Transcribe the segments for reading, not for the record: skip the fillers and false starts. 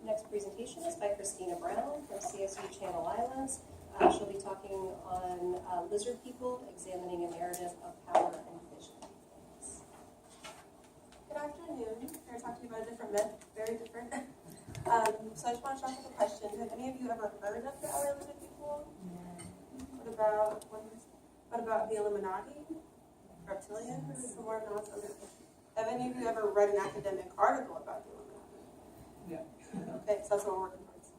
next presentation is by Christina Brown from CSU Channel Islands. She'll be talking on lizard people, examining a narrative of power and vision. Good afternoon. I'm going to talk to you about a different myth, very different. So I just want to start with a question. Have any of you ever heard of the LA lizard people? What about the Illuminati? Reptilians? Some more nods? Okay. Have any of you ever read an academic article about the Illuminati? Yeah. Okay, so that's what we're working towards.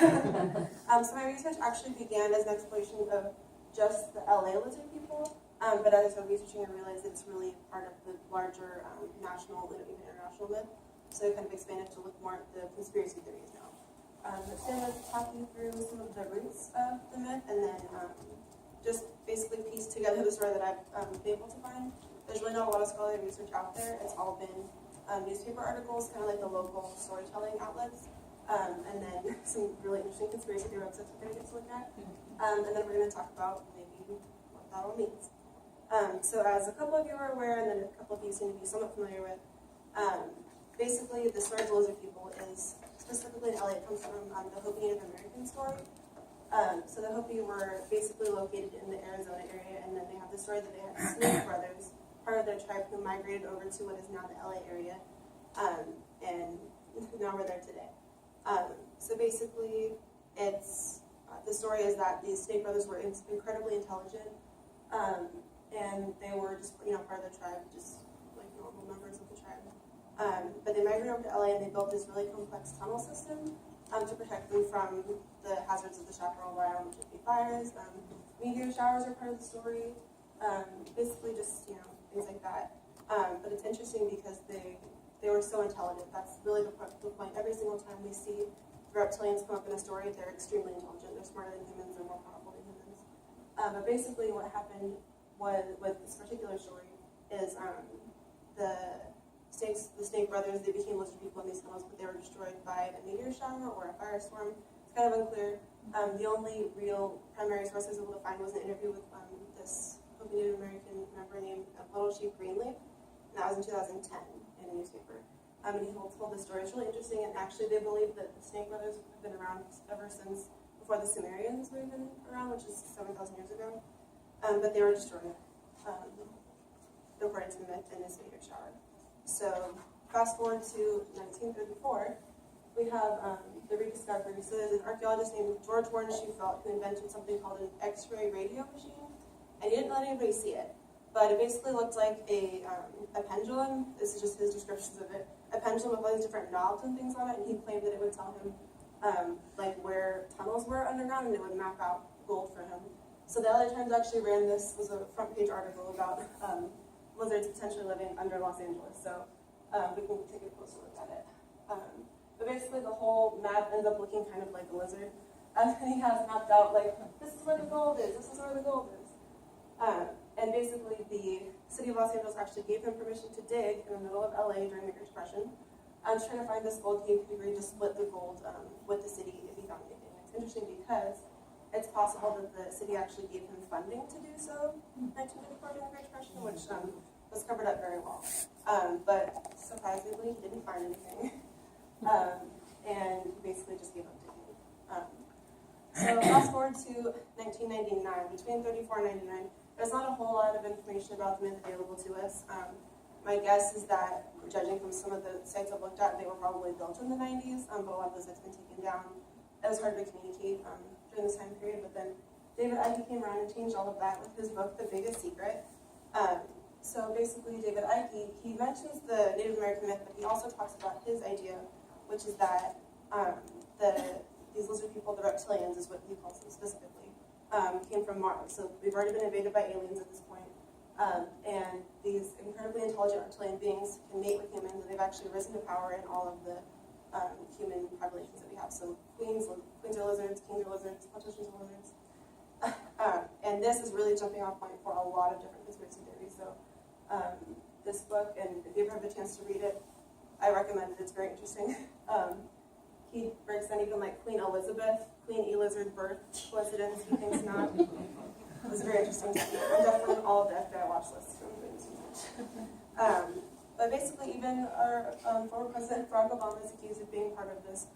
So my research actually began as an exploration of just the LA lizard people, but as I was researching, I realized it's really part of the larger national and even international myth. So I kind of expanded to look more at the conspiracy theories now. But today I'm going to talk you through some of the roots of the myth, and then just basically piece together the story that I've been able to find. There's really not a lot of scholarly research out there. It's all been newspaper articles, kind of like the local storytelling outlets, and then some really interesting conspiracy theory websites we're going to get to look at. And then we're going to talk about maybe what that all means. So as a couple of you are aware, and then a couple of you seem to be somewhat familiar with, basically the story of the lizard people is, specifically in LA, it comes from the Hopi Native American story. So the Hopi were basically located in the Arizona area, and then they have the story that they had snake brothers, part of their tribe, who migrated over to what is now the LA area, and now we're there today. So basically, it's the story is that these snake brothers were incredibly intelligent, and they were just part of the tribe, just like normal members of the tribe. But they migrated over to LA, and they built this really complex tunnel system to protect them from the hazards of the chaparral environment, which would be fires. Meteor showers are part of the story. Basically, just things like that. But it's interesting because they were so intelligent. That's really the point. Every single time we see the reptilians come up in a story, they're extremely intelligent. They're smarter than humans. They're more powerful than humans. But basically, what happened with this particular story is the snake brothers, they became lizard people in these tunnels, but they were destroyed by a meteor shower or a firestorm. It's kind of unclear. The only real primary source I was able to find was an interview with this Hopi Native American member named Little Chief Greenleaf, and that was in 2010 in a newspaper. And he told this story. It's really interesting, and actually they believe that the snake brothers have been around ever since before the Sumerians were even around, which is 7,000 years ago. But they were destroyed, according to the myth, in this meteor shower. So fast forward to 1934, we have the rediscovery. So there's an archaeologist named George Warren Shufelt who invented something called an X-ray radio machine, and he didn't let anybody see it, but it basically looked like a pendulum. This is just his descriptions of it. A pendulum with all these different knobs and things on it, and he claimed that it would tell him like where tunnels were underground, and it would map out gold for him. So the LA Times actually ran this, was a front page article about lizards potentially living under Los Angeles. So we can take a closer look at it. But basically the whole map ends up looking kind of like a lizard. And he has mapped out like, this is where the gold is, this is where the gold is. And basically the city of Los Angeles actually gave him permission to dig in the middle of LA during the Great Depression. I was trying to find this gold. He agreed to split the gold with the city if he found anything. It's interesting because it's possible that the city actually gave him funding to do so in 1934 during the Great Depression, which was covered up very well. But surprisingly, he didn't find anything. And he basically just gave up digging. So fast forward to 1999. Between 34 and 99, there's not a whole lot of information about the myth available to us. My guess is that, judging from some of the sites I've looked at, they were probably built in the 90s, but a lot of those sites have been taken down. It was hard to communicate during this time period, but then David Icke came around and changed all of that with his book, The Biggest Secret. So basically, David Icke, he mentions the Native American myth, but he also talks about his idea, which is that these lizard people, the reptilians is what he calls them specifically, came from Mars. So we've already been invaded by aliens at this point. And these incredibly intelligent reptilian beings can mate with humans, and they've actually risen to power in all of the human populations that we have. So queens are lizards, kings are lizards, politicians are lizards. And this is really a jumping off point for a lot of different conspiracy theories. So this book, and if you ever have a chance to read it, I recommend it. It's very interesting. He breaks down even like Queen Elizabeth, Queen E-Lizard birth, coincidence, he thinks not. It was very interesting to me. I'm definitely on all of the FBI watch lists from doing this research. But basically, even our former President Barack Obama is accused of being part of this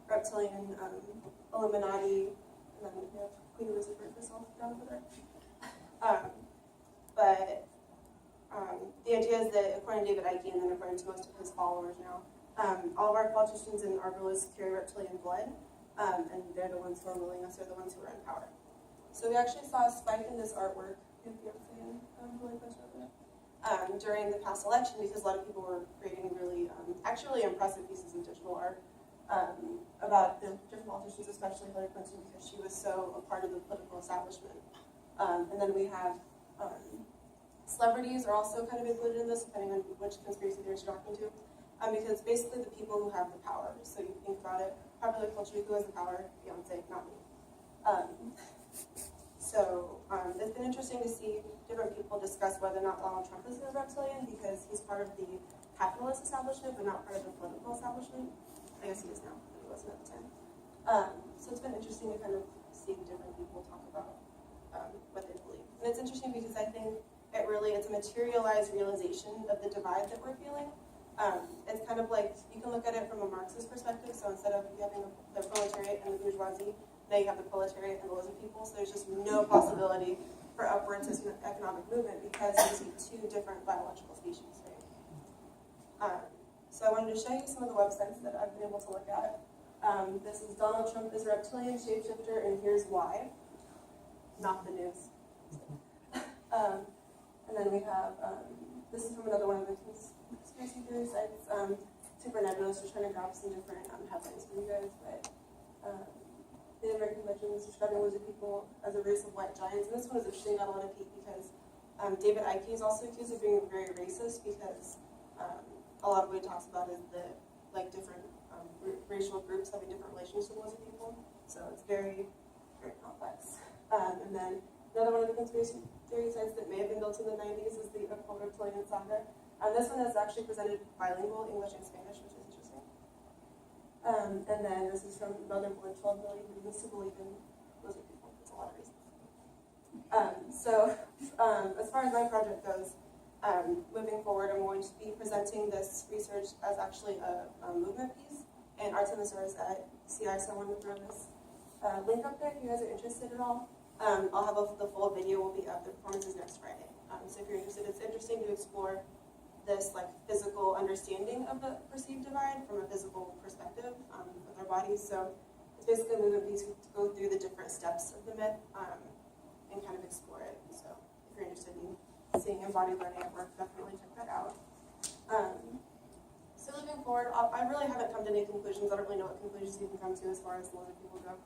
reptilian Illuminati, and then we have Queen Elizabeth herself down over there. But the idea is that according to David Icke, and then according to most of his followers now, all of our politicians and our rulers carry reptilian blood, and they're the ones who are ruling us, they're the ones who are in power. So we actually saw a spike in this artwork, really close over there, during the past election, because a lot of people were creating really, actually impressive pieces of digital art about the different politicians, especially Hillary Clinton, because she was so a part of the political establishment. And then we have celebrities are also kind of included in this, depending on which conspiracy theories you're talking to, because basically the people who have the power. So you think about it, popular culture, who has the power? Beyonce, not me. It's been interesting to see different people discuss whether or not Donald Trump is a reptilian, because he's part of the capitalist establishment, but not part of the political establishment. I guess he is now, but he wasn't at the time. So it's been interesting to kind of see different people talk about what they believe. And it's interesting because I think it's a materialized realization of the divide that we're feeling. It's kind of like, you can look at it from a Marxist perspective, so instead of having the proletariat and the bourgeoisie, now you have the proletariat and the lizard people, so there's just no possibility for upward economic movement because you see two different biological species, right? So I wanted to show you some of the websites that I've been able to look at. This is Donald Trump is a reptilian shapeshifter, and here's why. Not the news. And then we have, this is from another one of the conspiracy theory sites, Super Nebulous. We're trying to grab some different headlines for you guys, but Native American legends describing lizard people as a race of white giants. And this one is interesting, got a lot of heat because David Icke is also accused of being very racist because a lot of what he talks about is the different racial groups having different relations to lizard people. So it's very, very complex. And then another one of the conspiracy theory sites that may have been built in the 90s is the occult reptilian saga. This one is actually presented bilingual, English and Spanish, which is interesting. And then this is from another one, 12 million reasons to believe in lizard people. It's a lot of reasons. As far as my project goes, moving forward, I'm going to be presenting this research as actually a movement piece in Arts and the Stars at CI, so I wanted to throw this link up there if you guys are interested at all. I'll have the full video will be up. The performance is next Friday. So if you're interested, it's interesting to explore this physical understanding of the perceived divide from a physical perspective with our bodies. So it's basically a movement piece to go through the different steps of the myth and kind of explore it. So if you're interested in seeing embodied learning at work, definitely check that out. So moving forward, I really haven't come to any conclusions. I don't really know what conclusions you can come to as far as lizard people go.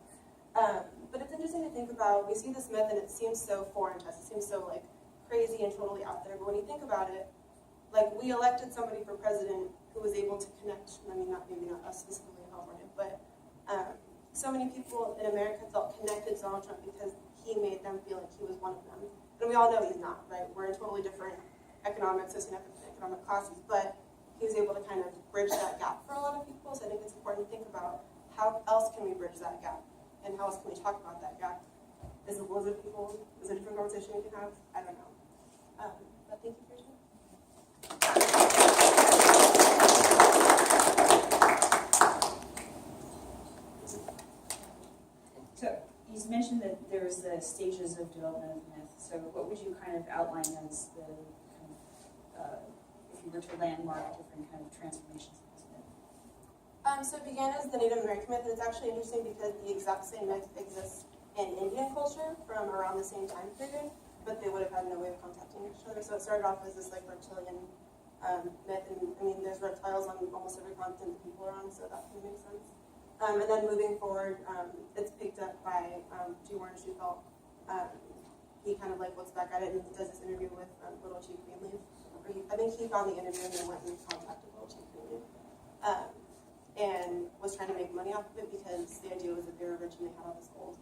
But it's interesting to think about. We see this myth and it seems so foreign to us. It seems so crazy and totally out there. But when you think about it, we elected somebody for president who was able to connect. I mean, maybe not us specifically in California, but so many people in America felt connected to Donald Trump because he made them feel like he was one of them. And we all know he's not, right? We're in totally different economic, socioeconomic classes, but he was able to kind of bridge that gap for a lot of people. So I think it's important to think about how else can we bridge that gap, and how else can we talk about that gap? Is it lizard people? Is it a different conversation we can have? I don't know. But thank you for your time. So you mentioned that there's the stages of development of myth. So what would you kind of outline as the kind of, if you were to landmark different kind of transformations of this myth? So it began as the Native American myth, and it's actually interesting because the exact same myth exists in Indian culture from around the same time period, but they would have had no way of contacting each other. So it started off as this reptilian myth, and I mean, there's reptiles on almost every continent that people are on, so that can make sense. And then moving forward, it's picked up by G. Warren Schufelt. He kind of looks back at it and does this interview with Little Chief Greenleaf. I think he found the interview and then went and contacted Little Chief Greenleaf. And was trying to make money off of it because the idea was that they were rich and they had all this gold.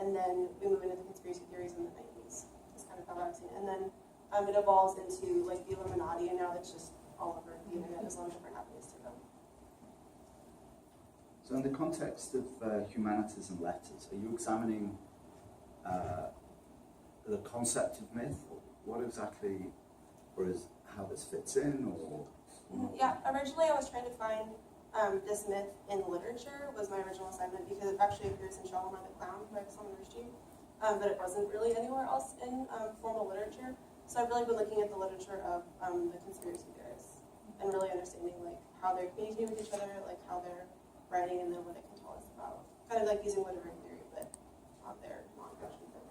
And then we move into the conspiracy theories in the 90s. That's kind of how I've seen it. And then it evolves into the Illuminati, and now it's just all over the internet. There's a lot of different avenues to go. So in the context of humanities and letters, are you examining the concept of myth? What exactly, or is how this fits in, or? Yeah, originally I was trying to find this myth in literature was my original assignment because it actually appears in Shalomar the Clown by Salman Rushdie, but it wasn't really anywhere else in formal literature. So I've really been looking at the literature of the conspiracy theorists and really understanding like how they're communicating with each other, like how they're writing, and then what it can tell us about. Kind of like using literary theory, but on their non-fiction form.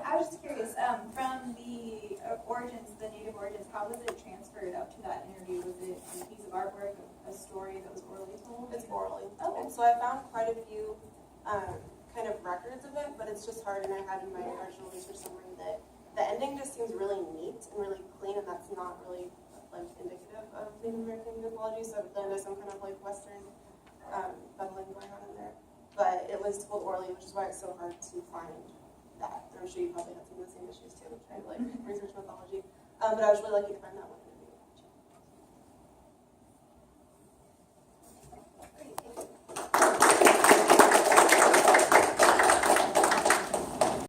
I was just curious, from the origins, the native origins, how was it transferred up to that interview? Was it a piece of artwork, a story that was orally told? It's orally. Oh. And so I found quite a few kind of records of it, but it's just hard, and I had in my original research summary that the ending just seems really neat and really clean, and that's not really like indicative of Native American mythology, so then there's some kind of like Western meddling going on in there. But it was told orally, which is why it's so hard to find that. And I'm sure you probably had some of the same issues too, trying to like research mythology. But I was really lucky to find that one.